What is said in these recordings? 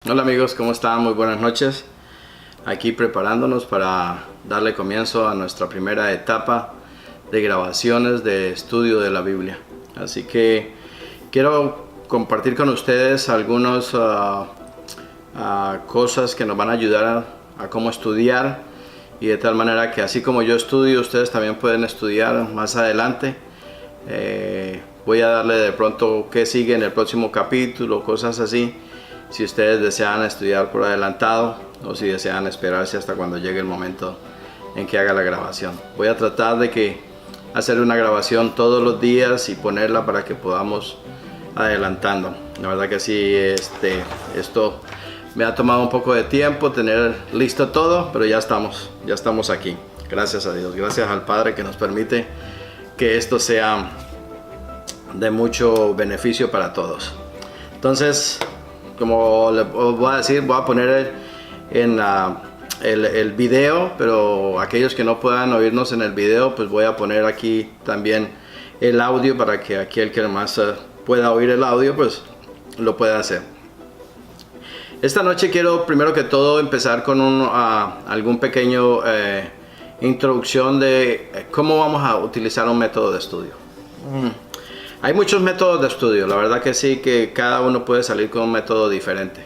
Hola amigos, ¿cómo están? Muy buenas noches. Aquí preparándonos para darle comienzo a nuestra primera etapa de grabaciones de estudio de la Biblia. Así que quiero compartir con ustedes algunas cosas que nos van a ayudar a cómo estudiar, y de tal manera que así como yo estudio, ustedes también pueden estudiar más adelante. Voy a darle de pronto qué sigue en el próximo capítulo, cosas así, si ustedes desean estudiar por adelantado o si desean esperarse hasta cuando llegue el momento en que haga la grabación. Voy a tratar de hacer una grabación todos los días y ponerla para que podamos adelantando. La verdad que sí, esto me ha tomado un poco de tiempo tener listo todo, pero ya estamos aquí. Gracias a Dios, gracias al Padre que nos permite que esto sea de mucho beneficio para todos. Entonces, como les voy a decir, voy a poner en el video, pero aquellos que no puedan oírnos en el video, pues voy a poner aquí también el audio para que aquel que más pueda oír el audio, pues lo pueda hacer. Esta noche quiero primero que todo empezar con algún pequeño introducción de cómo vamos a utilizar un método de estudio. Hay muchos métodos de estudio, la verdad que sí, que cada uno puede salir con un método diferente.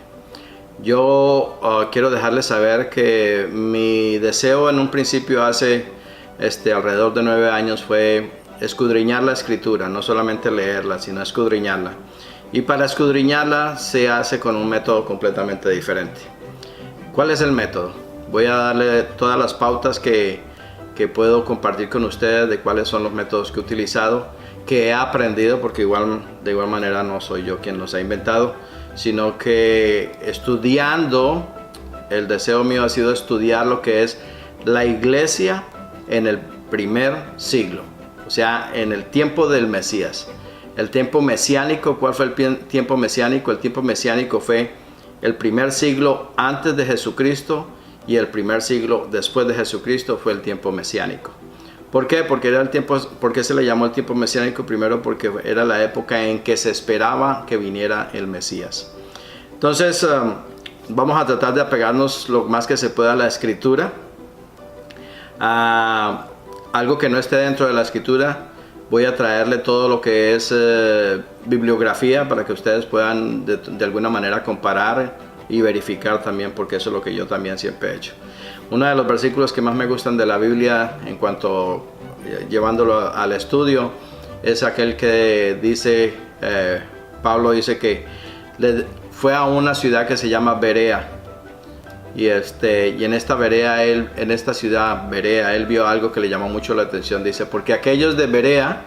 Yo quiero dejarles saber que mi deseo en un principio hace alrededor de 9 años fue escudriñar la escritura, no solamente leerla, sino escudriñarla. Y para escudriñarla se hace con un método completamente diferente. ¿Cuál es el método? Voy a darle todas las pautas que puedo compartir con ustedes de cuáles son los métodos que he utilizado, que he aprendido, porque de igual manera no soy yo quien los ha inventado, sino que estudiando, el deseo mío ha sido estudiar lo que es la iglesia en el primer siglo, o sea, en el tiempo del Mesías. El tiempo mesiánico, ¿cuál fue el tiempo mesiánico? El tiempo mesiánico fue el primer siglo antes de Jesucristo, y el primer siglo después de Jesucristo fue el tiempo mesiánico. ¿Por qué? Porque era el tiempo, ¿por qué se le llamó el tiempo mesiánico? Primero porque era la época en que se esperaba que viniera el Mesías. Entonces vamos a tratar de apegarnos lo más que se pueda a la escritura. Algo que no esté dentro de la escritura, voy a traerle todo lo que es bibliografía para que ustedes puedan de alguna manera comparar y verificar también, porque eso es lo que yo también siempre he hecho. Uno de los versículos que más me gustan de la Biblia en cuanto llevándolo al estudio es aquel que dice, Pablo dice que fue a una ciudad que se llama Berea, y en esta Berea, en esta ciudad Berea, él vio algo que le llamó mucho la atención. Dice, porque aquellos de Berea,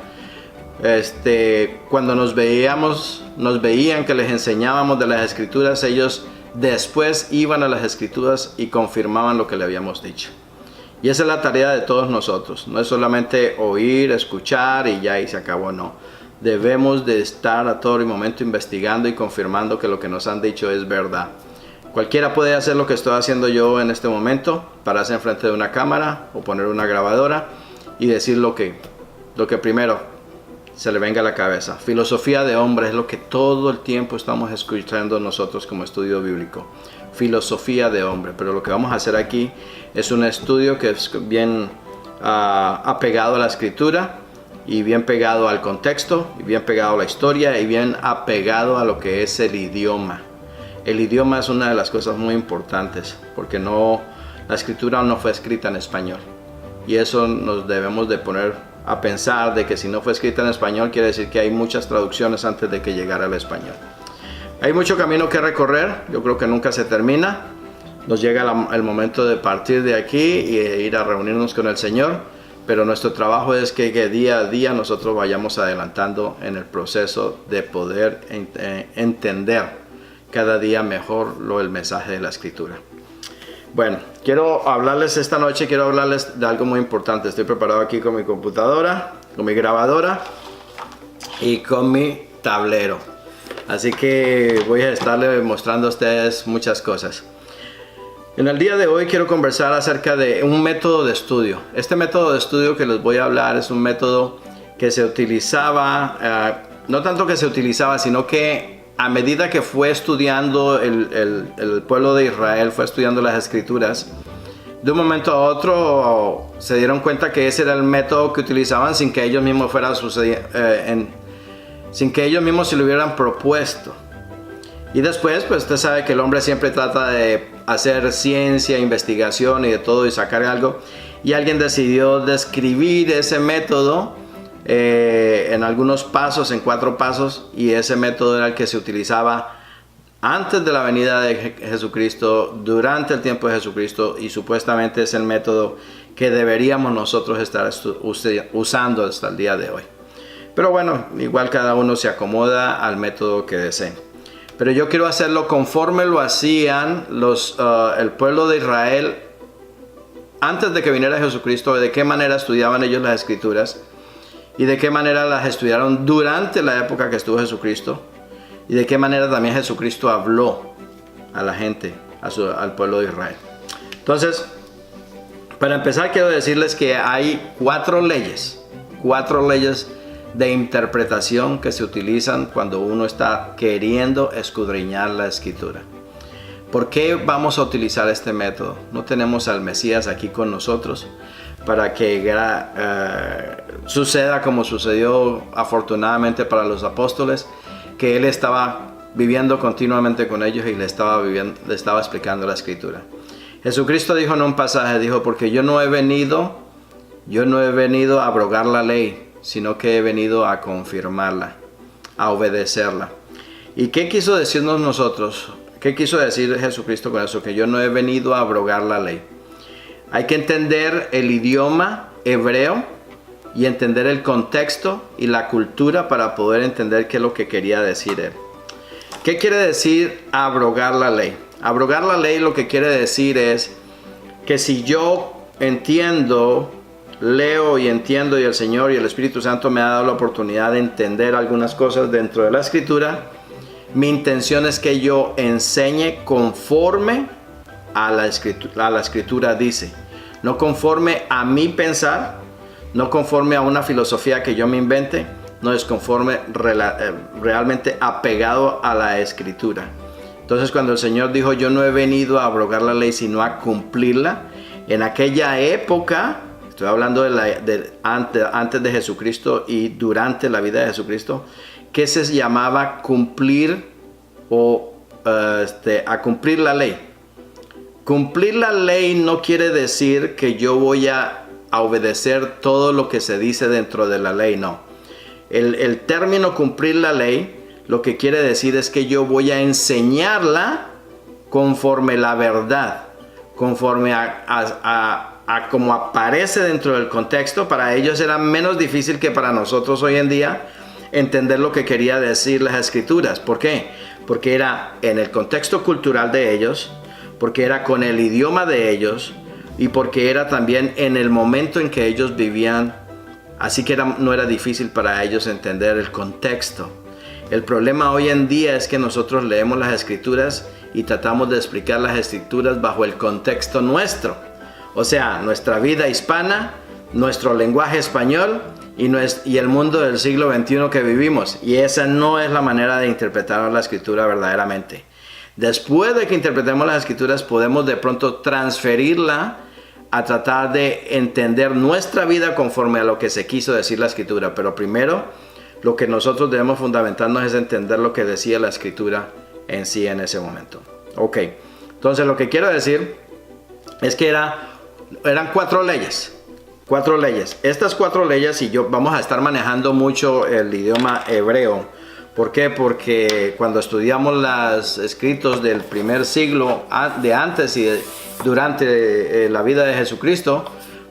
cuando nos veían que les enseñábamos de las escrituras, ellos después iban a las escrituras y confirmaban lo que le habíamos dicho. Y esa es la tarea de todos nosotros. No es solamente oír, escuchar y ya y se acabó, no. Debemos de estar a todo momento investigando y confirmando que lo que nos han dicho es verdad. Cualquiera puede hacer lo que estoy haciendo yo en este momento, pararse enfrente de una cámara o poner una grabadora y decir lo que primero se le venga a la cabeza. Filosofía de hombre es lo que todo el tiempo estamos escuchando nosotros como estudio bíblico. Filosofía de hombre. Pero lo que vamos a hacer aquí es un estudio que es bien apegado a la escritura, y bien pegado al contexto, y bien pegado a la historia, y bien apegado a lo que es el idioma. El idioma es una de las cosas muy importantes, porque la escritura no fue escrita en español. Y eso nos debemos de poner a pensar, de que si no fue escrita en español, quiere decir que hay muchas traducciones antes de que llegara al español. Hay mucho camino que recorrer, yo creo que nunca se termina. Nos llega el momento de partir de aquí e ir a reunirnos con el Señor, pero nuestro trabajo es que día a día nosotros vayamos adelantando en el proceso de poder entender cada día mejor el mensaje de la escritura. Bueno, quiero hablarles de algo muy importante. Estoy preparado aquí con mi computadora, con mi grabadora y con mi tablero. Así que voy a estarles mostrando a ustedes muchas cosas. En el día de hoy quiero conversar acerca de un método de estudio. Este método de estudio que les voy a hablar es un método que se utilizaba, no tanto que se utilizaba, sino que a medida que fue estudiando el pueblo de Israel, fue estudiando las escrituras, de un momento a otro se dieron cuenta que ese era el método que utilizaban sin que ellos mismos sin que ellos mismos se lo hubieran propuesto. Y después, pues usted sabe que el hombre siempre trata de hacer ciencia, investigación y de todo y sacar algo. Y alguien decidió describir ese método en algunos pasos, en 4 pasos. Y ese método era el que se utilizaba antes de la venida de Jesucristo, durante el tiempo de Jesucristo. Y supuestamente es el método que deberíamos nosotros estar usando hasta el día de hoy. Pero bueno, igual cada uno se acomoda al método que desee. Pero yo quiero hacerlo conforme lo hacían el pueblo de Israel antes de que viniera Jesucristo, de qué manera estudiaban ellos las escrituras y de qué manera las estudiaron durante la época que estuvo Jesucristo y de qué manera también Jesucristo habló a la gente, al pueblo de Israel. Entonces, para empezar quiero decirles que hay 4 leyes de interpretación que se utilizan cuando uno está queriendo escudriñar la escritura. ¿Por qué vamos a utilizar este método? No tenemos al Mesías aquí con nosotros para que suceda como sucedió afortunadamente para los apóstoles, que Él estaba viviendo continuamente con ellos y le estaba explicando la escritura. Jesucristo dijo en un pasaje, dijo, porque yo no he venido a abrogar la ley, sino que he venido a confirmarla, a obedecerla. ¿Y qué quiso decirnos nosotros? ¿Qué quiso decir Jesucristo con eso? Que yo no he venido a abrogar la ley. Hay que entender el idioma hebreo y entender el contexto y la cultura para poder entender qué es lo que quería decir él. ¿Qué quiere decir abrogar la ley? Abrogar la ley lo que quiere decir es que si yo leo y entiendo y el Señor y el Espíritu Santo me ha dado la oportunidad de entender algunas cosas dentro de la escritura, mi intención es que yo enseñe conforme a la escritura dice, no conforme a mi pensar, no conforme a una filosofía que yo me invente, no es conforme realmente apegado a la escritura. Entonces cuando el Señor dijo yo no he venido a abrogar la ley sino a cumplirla, en aquella época, estoy hablando antes de Jesucristo y durante la vida de Jesucristo, que se llamaba cumplir a cumplir la ley. Cumplir la ley no quiere decir que yo voy a obedecer todo lo que se dice dentro de la ley, no. El término cumplir la ley lo que quiere decir es que yo voy a enseñarla conforme la verdad, conforme a como aparece dentro del contexto. Para ellos era menos difícil que para nosotros hoy en día entender lo que quería decir las escrituras. ¿Por qué? Porque era en el contexto cultural de ellos, porque era con el idioma de ellos y porque era también en el momento en que ellos vivían. Así que no era difícil para ellos entender el contexto. El problema hoy en día es que nosotros leemos las escrituras y tratamos de explicar las escrituras bajo el contexto nuestro. O sea, nuestra vida hispana, nuestro lenguaje español y el mundo del siglo XXI que vivimos. Y esa no es la manera de interpretar la escritura verdaderamente. Después de que interpretemos las escrituras, podemos de pronto transferirla a tratar de entender nuestra vida conforme a lo que se quiso decir la escritura. Pero primero, lo que nosotros debemos fundamentarnos es entender lo que decía la escritura en sí en ese momento. Ok, entonces lo que quiero decir es que eran 4 leyes. 4 leyes. Estas 4 leyes, y vamos a estar manejando mucho el idioma hebreo. ¿Por qué? Porque cuando estudiamos los escritos del primer siglo de antes y durante la vida de Jesucristo,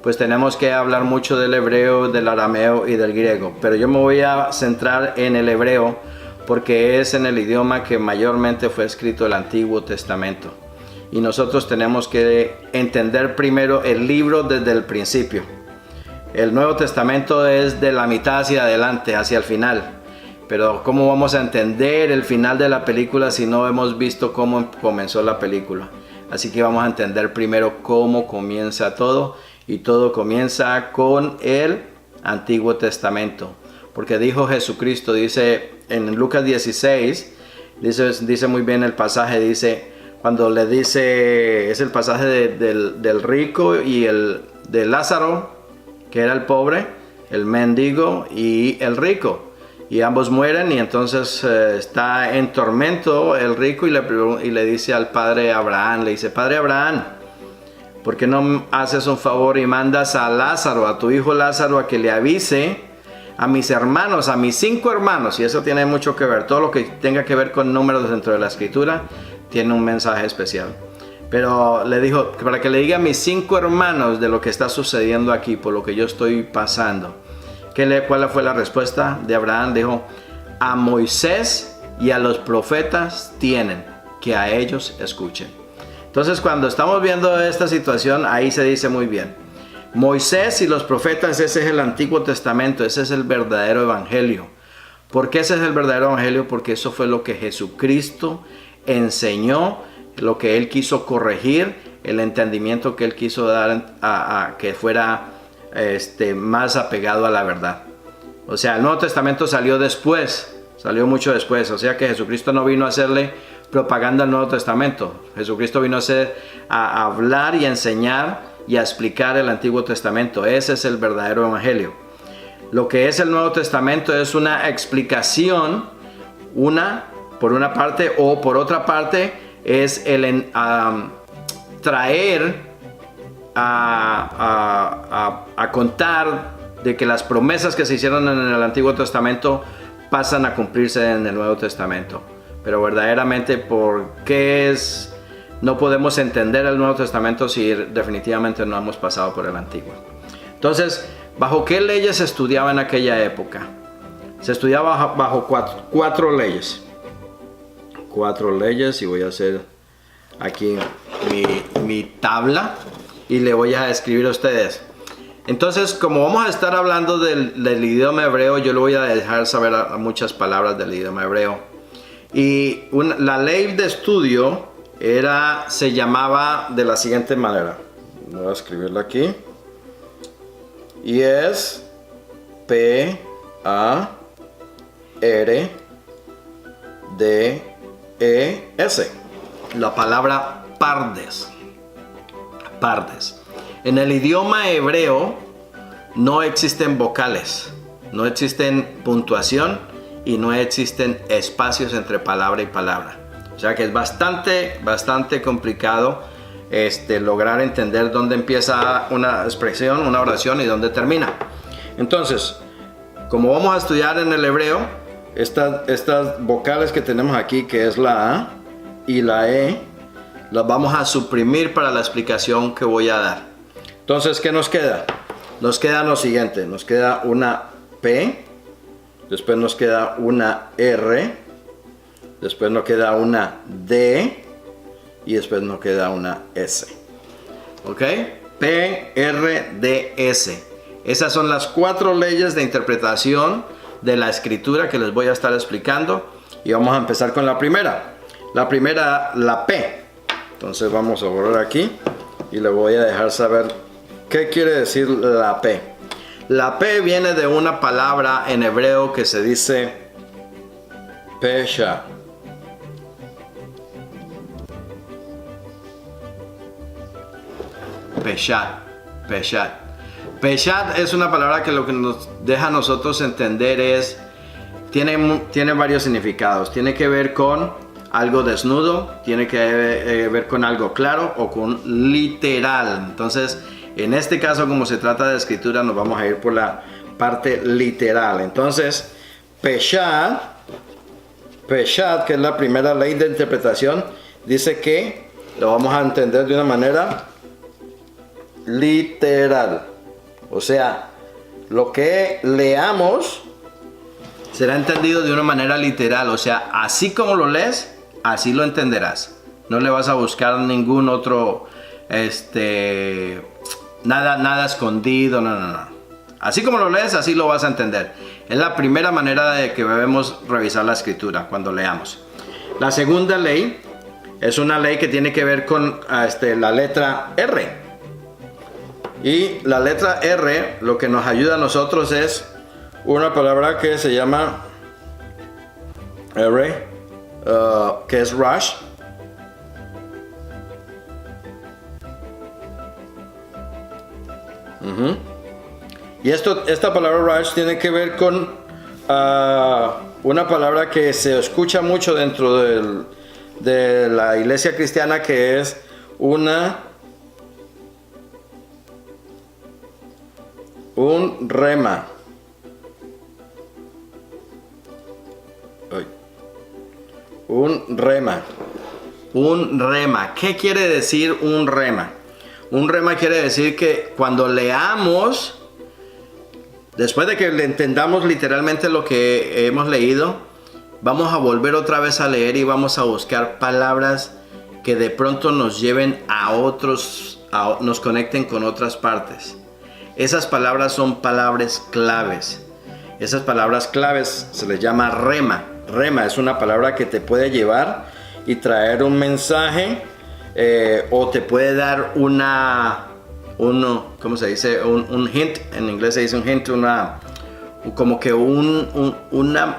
pues tenemos que hablar mucho del hebreo, del arameo y del griego. Pero yo me voy a centrar en el hebreo porque es en el idioma que mayormente fue escrito el Antiguo Testamento. Y nosotros tenemos que entender primero el libro desde el principio. El Nuevo Testamento es de la mitad hacia adelante, hacia el final. Pero ¿cómo vamos a entender el final de la película si no hemos visto cómo comenzó la película? Así que vamos a entender primero cómo comienza todo. Y todo comienza con el Antiguo Testamento. Porque dijo Jesucristo, dice en Lucas 16, Dice muy bien el pasaje, dice, cuando le dice, es el pasaje del rico y de Lázaro, que era el pobre, el mendigo y el rico. Y ambos mueren y entonces está en tormento el rico y le dice al padre Abraham, le dice, Padre Abraham, ¿por qué no haces un favor y mandas a Lázaro, a tu hijo Lázaro, a que le avise a mis hermanos, a mis 5 hermanos? Y eso tiene mucho que ver, todo lo que tenga que ver con números dentro de la escritura tiene un mensaje especial. Pero le dijo, para que le diga a mis 5 hermanos de lo que está sucediendo aquí, por lo que yo estoy pasando. ¿Cuál fue la respuesta de Abraham? Dijo, a Moisés y a los profetas tienen, que a ellos escuchen. Entonces, cuando estamos viendo esta situación, ahí se dice muy bien. Moisés y los profetas, ese es el Antiguo Testamento, ese es el verdadero evangelio. ¿Por qué ese es el verdadero evangelio? Porque eso fue lo que Jesucristo enseñó, lo que Él quiso corregir, el entendimiento que Él quiso dar a que fuera más apegado a la verdad. O sea, el Nuevo Testamento salió después, salió mucho después. O sea que Jesucristo no vino a hacerle propaganda al Nuevo Testamento. Jesucristo vino a hablar y a enseñar y a explicar el Antiguo Testamento. Ese es el verdadero evangelio. Lo que es el Nuevo Testamento es una explicación, por una parte, o por otra parte es el traer a contar de que las promesas que se hicieron en el Antiguo Testamento pasan a cumplirse en el Nuevo Testamento. Pero verdaderamente, ¿por qué no podemos entender el Nuevo Testamento si definitivamente no hemos pasado por el Antiguo? Entonces, ¿bajo qué leyes se estudiaba en aquella época? Se estudiaba bajo 4 leyes. 4 leyes, y voy a hacer aquí mi tabla y le voy a escribir a ustedes. Entonces, como vamos a estar hablando del idioma hebreo, yo le voy a dejar saber muchas palabras del idioma hebreo. Y la ley de estudio se llamaba de la siguiente manera. Voy a escribirla aquí. Y es P-A-R-D-E-S. La palabra pardes. Pardes. En el idioma hebreo no existen vocales, no existen puntuación y no existen espacios entre palabra y palabra. O sea que es bastante complicado lograr entender dónde empieza una expresión, una oración y dónde termina. Entonces, como vamos a estudiar en el hebreo, estas vocales que tenemos aquí, que es la A y la E, las vamos a suprimir para la explicación que voy a dar. Entonces, ¿qué nos queda? Nos queda lo siguiente, nos queda una P, después nos queda una R, después nos queda una D y después nos queda una S. ¿Ok? P, R, D, S. Esas son las 4 leyes de interpretación de la escritura que les voy a estar explicando. Y vamos a empezar con la primera. La primera, la P. Entonces vamos a borrar aquí y le voy a dejar saber qué quiere decir la P. La P viene de una palabra en hebreo que se dice pesha. Peshat. Peshat es una palabra que lo que nos deja a nosotros entender tiene varios significados. Tiene que ver con algo desnudo, tiene que ver con algo claro o con literal. Entonces, en este caso, como se trata de escritura, nos vamos a ir por la parte literal. Entonces, Peshat, que es la primera ley de interpretación, dice que lo vamos a entender de una manera literal. O sea, lo que leamos será entendido de una manera literal. O sea, así como lo lees, así lo entenderás. No le vas a buscar ningún otro, nada escondido, no. Así como lo lees, así lo vas a entender. Es la primera manera de que debemos revisar la escritura cuando leamos. La segunda ley es una ley que tiene que ver con la letra R. Y la letra R, lo que nos ayuda a nosotros es una palabra que se llama R, que es rush. Y esta palabra rush tiene que ver con una palabra que se escucha mucho dentro de la iglesia cristiana, que es un rema. Un rema. Un rema. ¿Qué quiere decir un rema? Un rema quiere decir que cuando leamos, después de que le entendamos literalmente lo que hemos leído, vamos a volver otra vez a leer y vamos a buscar palabras que de pronto nos lleven a otros, nos conecten con otras partes. Esas palabras son palabras claves. Esas palabras claves se les llama rema. Rema es una palabra que te puede llevar y traer un mensaje, o te puede dar ¿cómo se dice? Un hint. En inglés se dice un hint, como que una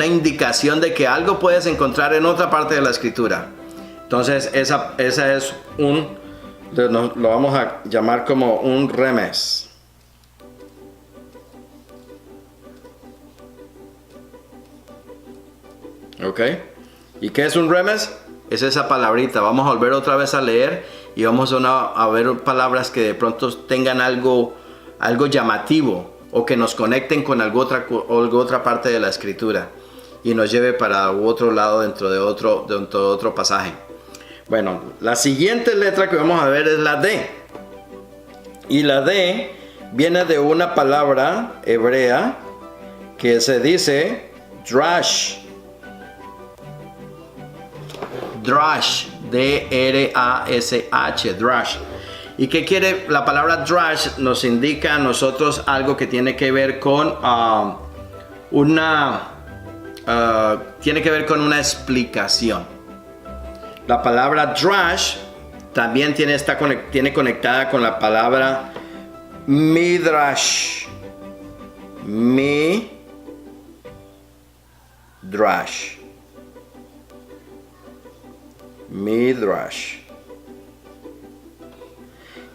indicación de que algo puedes encontrar en otra parte de la escritura. Entonces esa es lo vamos a llamar como un remes. ¿Ok? ¿Y qué es un remes? Es esa palabrita. Vamos a volver otra vez a leer y vamos a ver palabras que de pronto tengan algo llamativo, o que nos conecten con algo otra parte de la escritura y nos lleve para otro lado dentro de otro pasaje. Bueno, la siguiente letra que vamos a ver es la D. Y la D viene de una palabra hebrea que se dice drash. Drash, D-R-A-S-H, drash. ¿Y qué quiere? La palabra drash nos indica a nosotros algo que tiene que ver con tiene que ver con una explicación. La palabra drash también tiene conectada con la palabra midrash. Midrash.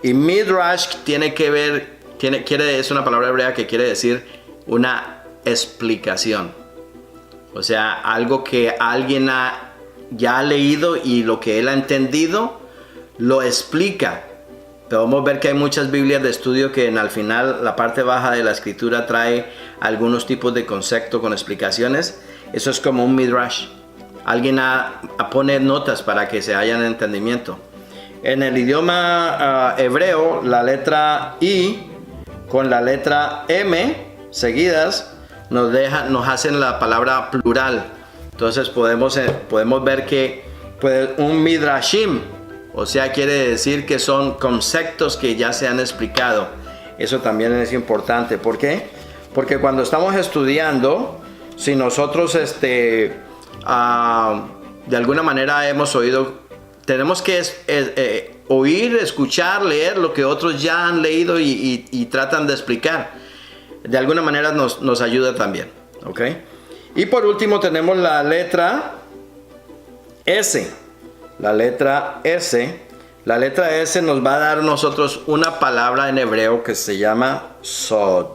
Y midrash es una palabra hebrea que quiere decir una explicación. O sea, algo que alguien ya ha leído y lo que él ha entendido lo explica. Podemos ver que hay muchas Biblias de estudio que al final la parte baja de la escritura trae algunos tipos de concepto con explicaciones. Eso es como un midrash. Alguien pone notas para que se haya entendimiento. En el idioma hebreo, la letra I con la letra M seguidas nos hacen la palabra plural. Entonces podemos ver que un midrashim, o sea, quiere decir que son conceptos que ya se han explicado. Eso también es importante. ¿Por qué? Porque cuando estamos estudiando, si nosotros de alguna manera hemos oído, tenemos que oír, escuchar, leer lo que otros ya han leído y tratan de explicar. De alguna manera nos ayuda también. ¿Ok? Y por último tenemos la letra S. La letra S. La letra S nos va a dar a nosotros una palabra en hebreo que se llama sod.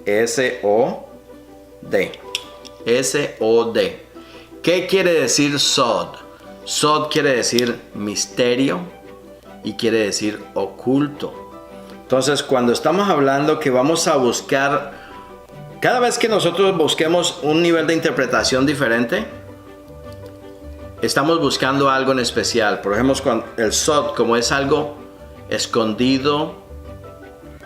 S-O-D. S-O-D. ¿Qué quiere decir sod? Sod quiere decir misterio y quiere decir oculto. Entonces, cuando estamos hablando que vamos a buscar, cada vez que nosotros busquemos un nivel de interpretación diferente, estamos buscando algo en especial. Por ejemplo, con el sod, como es algo escondido,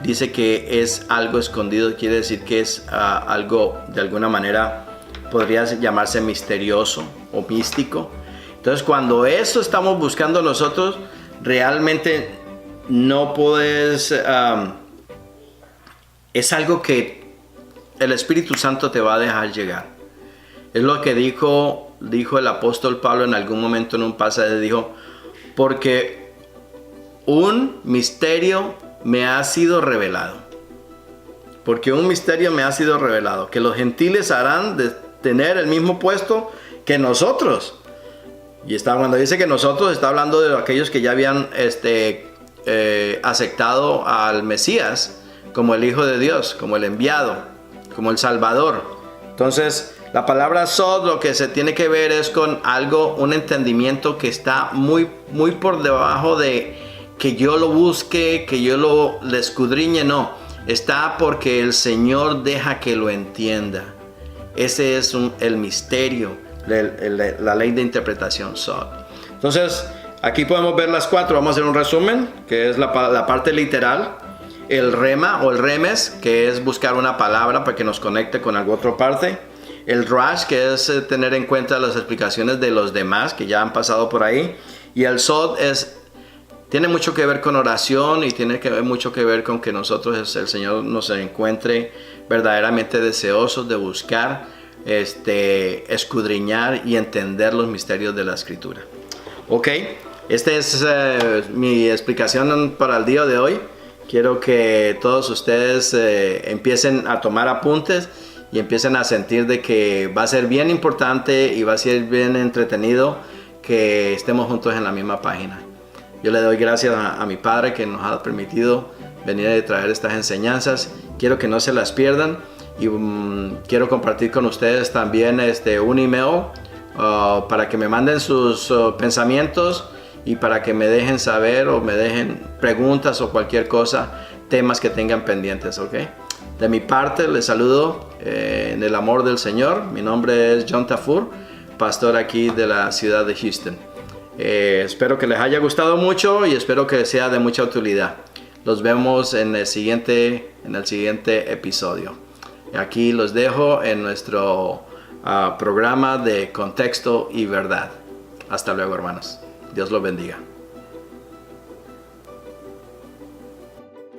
dice que es algo escondido, quiere decir que es algo, de alguna manera, podría llamarse misterioso o místico. Entonces, cuando eso estamos buscando nosotros, realmente no puedes... es algo que el Espíritu Santo te va a dejar llegar. Es lo que dijo el apóstol Pablo en algún momento en un pasaje. Dijo, porque un misterio me ha sido revelado. Porque un misterio me ha sido revelado. Que los gentiles harán de tener el mismo puesto que nosotros. Y cuando dice que nosotros, está hablando de aquellos que ya habían aceptado al Mesías como el Hijo de Dios, como el enviado, como el Salvador. Entonces, la palabra sod lo que se tiene que ver es con algo, un entendimiento que está muy, muy por debajo de que yo lo busque, que yo lo escudriñe, no. Está porque el Señor deja que lo entienda. Ese es el misterio, la ley de interpretación sod. Entonces, aquí podemos ver las cuatro. Vamos a hacer un resumen, que es la parte literal. El rema o el remes, que es buscar una palabra para que nos conecte con alguna otra parte. El drash, que es tener en cuenta las explicaciones de los demás que ya han pasado por ahí. Y el sod tiene mucho que ver con oración y tiene mucho que ver con que nosotros, el Señor nos encuentre verdaderamente deseosos de buscar, escudriñar y entender los misterios de la Escritura. Ok, esta es mi explicación para el día de hoy. Quiero que todos ustedes empiecen a tomar apuntes y empiecen a sentir de que va a ser bien importante y va a ser bien entretenido que estemos juntos en la misma página. Yo le doy gracias a mi Padre que nos ha permitido venir a traer estas enseñanzas. Quiero que no se las pierdan y quiero compartir con ustedes también un email para que me manden sus pensamientos y para que me dejen saber o me dejen preguntas o cualquier cosa, temas que tengan pendientes, ¿ok? De mi parte les saludo en el amor del Señor. Mi nombre es John Tafur, pastor aquí de la ciudad de Houston. Espero que les haya gustado mucho y espero que sea de mucha utilidad. Los vemos en el siguiente episodio. Aquí los dejo en nuestro programa de Contexto y Verdad. Hasta luego, hermanos. Dios los bendiga.